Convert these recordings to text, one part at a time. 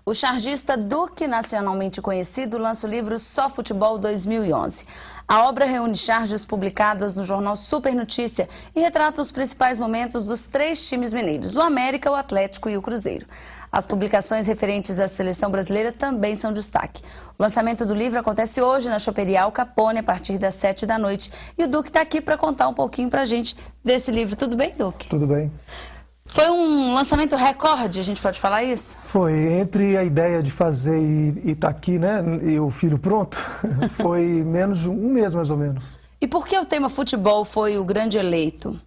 O chargista Duque, nacionalmente conhecido, lança o livro Só Futebol 2011. A obra reúne charges publicadas no jornal Super Notícia e retrata os principais momentos dos 3 times mineiros, o América, o Atlético e o Cruzeiro. As publicações referentes à seleção brasileira também são destaque. O lançamento do livro acontece hoje na Choperia Al Capone, a partir das 7 da noite. E o Duque está aqui para contar um pouquinho para a gente desse livro. Tudo bem, Duque? Tudo bem. Foi um lançamento recorde, a gente pode falar isso? Foi, entre a ideia de fazer e estar aqui, né, e o filho pronto, foi menos de um mês mais ou menos. E por que o tema futebol foi o grande eleito?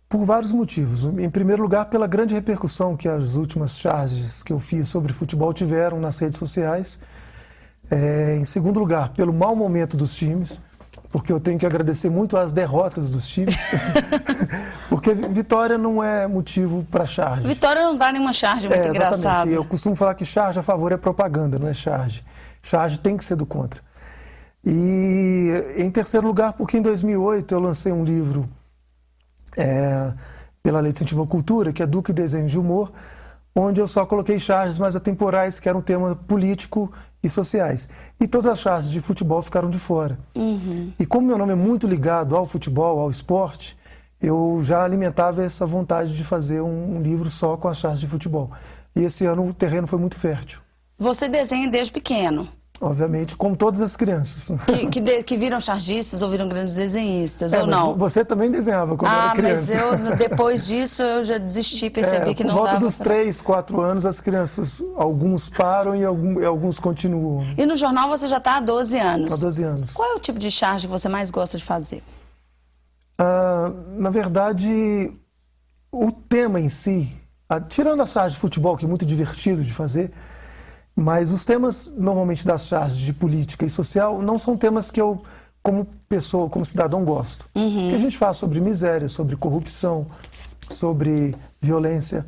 Por vários motivos. Em primeiro lugar, pela grande repercussão que as últimas charges que eu fiz sobre futebol tiveram nas redes sociais. Em segundo lugar, pelo mau momento dos times, porque eu tenho que agradecer muito às derrotas dos times, porque vitória não é motivo para charge. Vitória não dá nenhuma charge, muito engraçado. Exatamente. Eu costumo falar que charge a favor é propaganda, não é charge. Charge tem que ser do contra. E em terceiro lugar, porque em 2008 eu lancei um livro pela Lei de Incentivo à Cultura, que é Duque Desenhos de Humor, onde eu só coloquei charges mais atemporais, que eram tema político e sociais. E todas as charges de futebol ficaram de fora. E como meu nome é muito ligado ao futebol, ao esporte, eu já alimentava essa vontade de fazer um livro só com as charges de futebol. E esse ano o terreno foi muito fértil. Você desenha desde pequeno? Obviamente, como todas as crianças. Que viram chargistas ou viram grandes desenhistas, ou não? Você também desenhava quando era criança. Mas depois disso eu já desisti, percebi que não dava. Por volta dos 3, 4 anos, as crianças, alguns param e alguns continuam. E no jornal você já está há 12 anos? Há 12 anos. Qual é o tipo de charge que você mais gosta de fazer? Na verdade, o tema em si, tirando a charge de futebol, que é muito divertido de fazer, mas os temas, normalmente, das charges de política e social, não são temas que eu, como pessoa, como cidadão, gosto. Que a gente fala sobre miséria, sobre corrupção, sobre violência.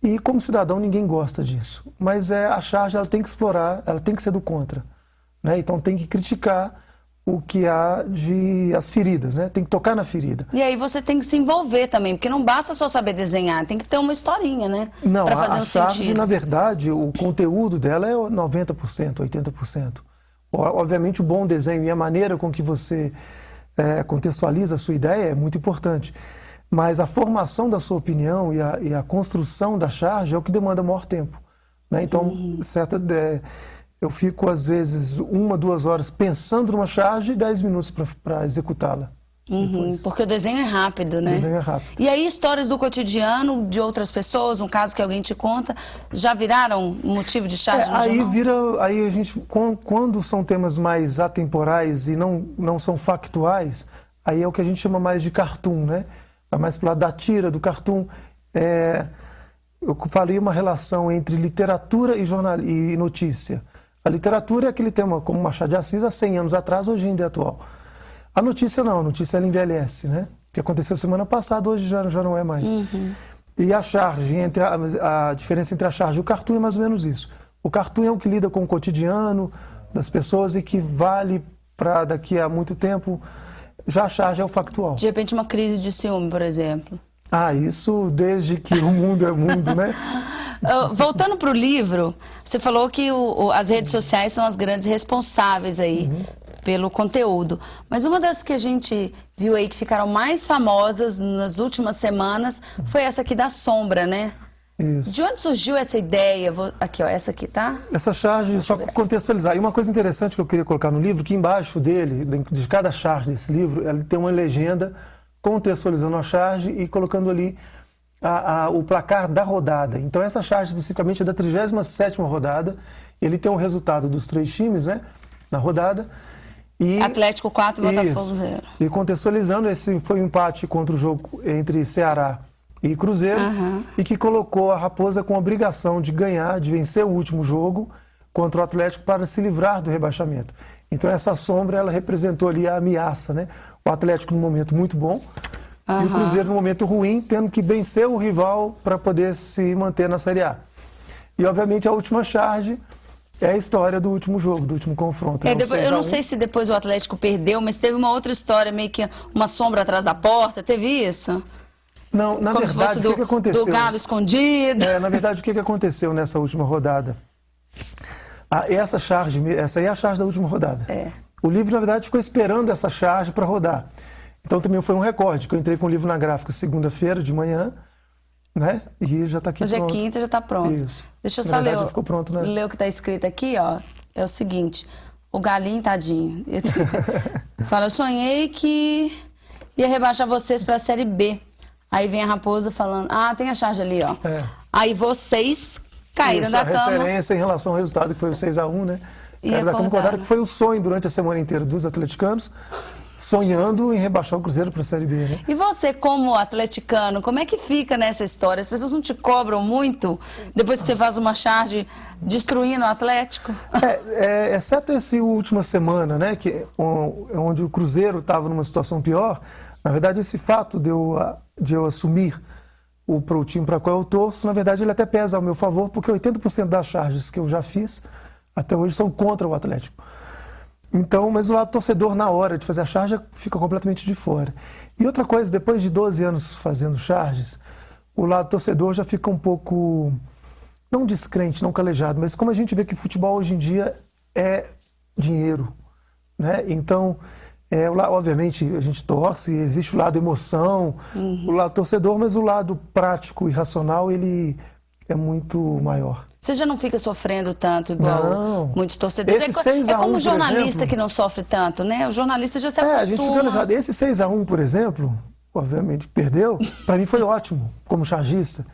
E, como cidadão, ninguém gosta disso. Mas a charge, ela tem que explorar, ela tem que ser do contra. Né? Então, tem que criticar o que há as feridas, né? Tem que tocar na ferida. E aí você tem que se envolver também, porque não basta só saber desenhar, tem que ter uma historinha, né? Não, pra fazer a charge, na verdade, o conteúdo dela é 90%, 80%. Obviamente, o bom desenho e a maneira com que você contextualiza a sua ideia é muito importante. Mas a formação da sua opinião e a construção da charge é o que demanda maior tempo. Né? Então, eu fico, às vezes, 1, 2 horas pensando numa charge e 10 minutos para executá-la. Porque o desenho é rápido, né? O desenho é rápido. E aí, histórias do cotidiano de outras pessoas, um caso que alguém te conta, já viraram motivo de charge no jornal? Aí a gente, quando são temas mais atemporais e não são factuais, aí é o que a gente chama mais de cartoon, né? Vai mais para o lado da tira, do cartoon. Eu falei uma relação entre literatura e notícia. A literatura é aquele tema como Machado de Assis há 100 anos atrás, hoje ainda é atual. A notícia não, a notícia ela envelhece, né? O que aconteceu semana passada, hoje já não é mais. E a charge, a diferença entre a charge e o cartoon é mais ou menos isso. O cartoon é o que lida com o cotidiano das pessoas e que vale para daqui a muito tempo. Já a charge é o factual. De repente uma crise de ciúme, por exemplo. Isso desde que o mundo é mundo, né? Voltando para o livro, você falou que as redes sociais são as grandes responsáveis aí pelo conteúdo. Mas uma das que a gente viu aí que ficaram mais famosas nas últimas semanas foi essa aqui da sombra, né? Isso. De onde surgiu essa ideia? Aqui, ó, essa aqui, tá? Essa charge, só contextualizar. E uma coisa interessante que eu queria colocar no livro, que embaixo dele, de cada charge desse livro, ele tem uma legenda contextualizando a charge e colocando ali o placar da rodada. Então essa charge especificamente é da 37ª rodada. Ele tem o resultado dos 3 times, né, na rodada. Atlético 4 e Botafogo 0. E contextualizando, esse foi um empate contra o jogo entre Ceará e Cruzeiro, e que colocou a Raposa com a obrigação de ganhar, de vencer o último jogo contra o Atlético para se livrar do rebaixamento. Então essa sombra, ela representou ali a ameaça, né? O Atlético num momento muito bom e o Cruzeiro num momento ruim, tendo que vencer o rival para poder se manter na Série A. E obviamente a última charge é a história do último jogo, do último confronto. Eu não sei se depois o Atlético perdeu, mas teve uma outra história, meio que uma sombra atrás da porta, teve isso? Não, na como verdade, se fosse o que aconteceu? Do galo escondido. Na verdade, o que aconteceu nessa última rodada? Essa aí é a charge da última rodada. O livro, na verdade, ficou esperando essa charge para rodar. Então também foi um recorde, que eu entrei com o livro na gráfica segunda-feira de manhã, né? E já está aqui Hoje pronto. Hoje é quinta, já está pronto. Isso. Deixa eu na só verdade, ler, já ficou pronto, né? ler o que está escrito aqui, ó. É o seguinte, o galinho, tadinho, fala, eu sonhei que ia rebaixar vocês para a Série B. Aí vem a raposa falando, tem a charge ali, ó. Aí vocês caíram da cama. A referência em relação ao resultado, que foi o 6-1, né? Caíram da cama, acordaram, que foi o sonho durante a semana inteira dos atleticanos, sonhando em rebaixar o Cruzeiro para a Série B, né? E você, como atleticano, como é que fica nessa história? As pessoas não te cobram muito depois que você faz uma charge destruindo o Atlético? Exceto essa última semana, né, onde o Cruzeiro estava numa situação pior, na verdade esse fato de eu assumir o time para qual eu torço, na verdade ele até pesa ao meu favor, porque 80% das charges que eu já fiz até hoje são contra o Atlético. Então, mas o lado torcedor, na hora de fazer a charge, fica completamente de fora. E outra coisa, depois de 12 anos fazendo charges, o lado torcedor já fica um pouco, não descrente, não calejado, mas como a gente vê que futebol hoje em dia é dinheiro, né? Então, obviamente, a gente torce, existe o lado emoção, o lado torcedor, mas o lado prático e racional, ele é muito maior. Você já não fica sofrendo tanto igual muitos torcedores? Esse 6-1, é como o jornalista, exemplo, que não sofre tanto, né? O jornalista já se acostuma. A gente fica calejado. Esse 6-1, por exemplo, obviamente perdeu, para mim foi ótimo, como chargista,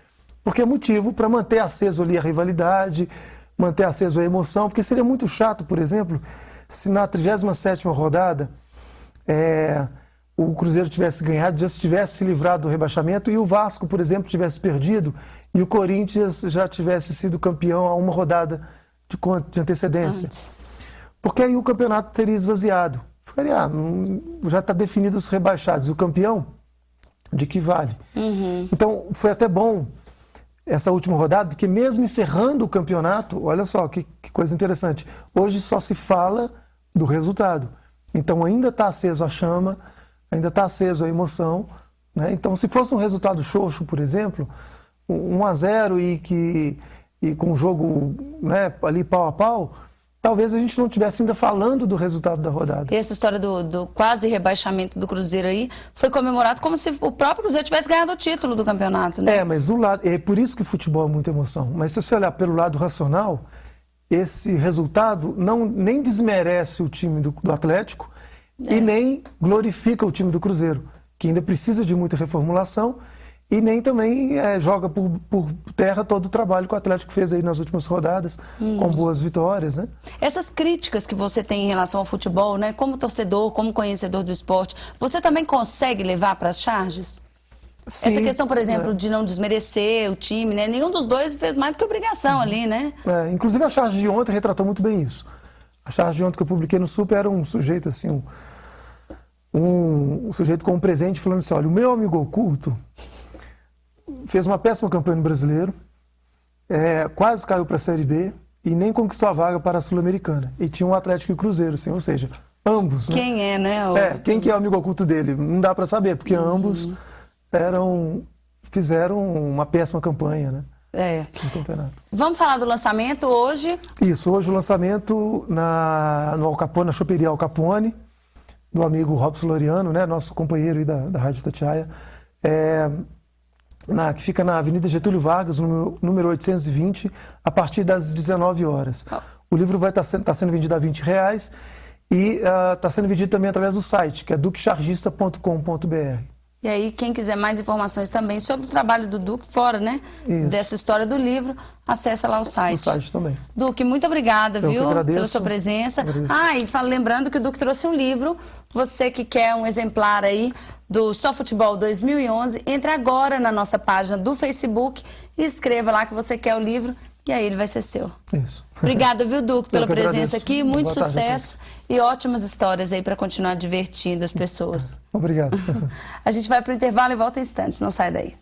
porque é motivo para manter aceso ali a rivalidade, manter aceso a emoção, porque seria muito chato, por exemplo, se na 37ª rodada o Cruzeiro tivesse ganhado, já tivesse se livrado do rebaixamento e o Vasco, por exemplo, tivesse perdido e o Corinthians já tivesse sido campeão a uma rodada de antecedência. Porque aí o campeonato teria esvaziado. Ficaria, já está definido os rebaixados. O campeão, de que vale? Então, foi até bom essa última rodada, porque mesmo encerrando o campeonato, olha só que coisa interessante, hoje só se fala do resultado. Então ainda está aceso a chama, ainda está aceso a emoção, né? Então se fosse um resultado xoxo, por exemplo, 1-0 e com o jogo, né, ali pau a pau, talvez a gente não estivesse ainda falando do resultado da rodada. E essa história do quase rebaixamento do Cruzeiro aí foi comemorado como se o próprio Cruzeiro tivesse ganhado o título do campeonato, né? Mas é por isso que o futebol é muita emoção. Mas se você olhar pelo lado racional, esse resultado nem desmerece o time do Atlético e nem glorifica o time do Cruzeiro, que ainda precisa de muita reformulação, e nem também joga por terra todo o trabalho que o Atlético fez aí nas últimas rodadas, com boas vitórias, né? Essas críticas que você tem em relação ao futebol, né, como torcedor, como conhecedor do esporte, você também consegue levar para as charges? Sim, essa questão, por exemplo, de não desmerecer o time, né? Nenhum dos dois fez mais do que obrigação ali, né? Inclusive a charge de ontem retratou muito bem isso. A charge de ontem que eu publiquei no Super era um sujeito assim, um sujeito com um presente falando assim, olha, o meu amigo oculto fez uma péssima campanha no Brasileiro, quase caiu para a Série B e nem conquistou a vaga para a Sul-Americana. E tinha um Atlético e Cruzeiro, assim, ou seja, ambos. Quem né? né? Quem que é o amigo oculto dele? Não dá para saber, porque ambos fizeram uma péssima campanha, né? No campeonato. Vamos falar do lançamento hoje? Isso, hoje o lançamento no Al Capone, na choperia Al Capone, do amigo Robson Loriano, né? Nosso companheiro aí da Rádio Itatiaia, que fica na Avenida Getúlio Vargas, número 820, a partir das 19 horas. O livro vai estar sendo vendido a R$20 e está sendo vendido também através do site, que é duquechargista.com.br. E aí, quem quiser mais informações também sobre o trabalho do Duque, fora, né? Isso. Dessa história do livro, acessa lá o site. O site também. Duque, muito obrigada, Eu viu? que agradeço. Pela sua presença. Agradeço. Lembrando que o Duque trouxe um livro. Você que quer um exemplar aí do Só Futebol 2011, entre agora na nossa página do Facebook e escreva lá que você quer o livro e aí ele vai ser seu. Isso. Obrigada, viu, Duque, pela presença agradeço. aqui. Muito Boa sucesso e ótimas histórias aí para continuar divertindo as pessoas. Obrigado. A gente vai para o intervalo e volta em instantes. Não sai daí.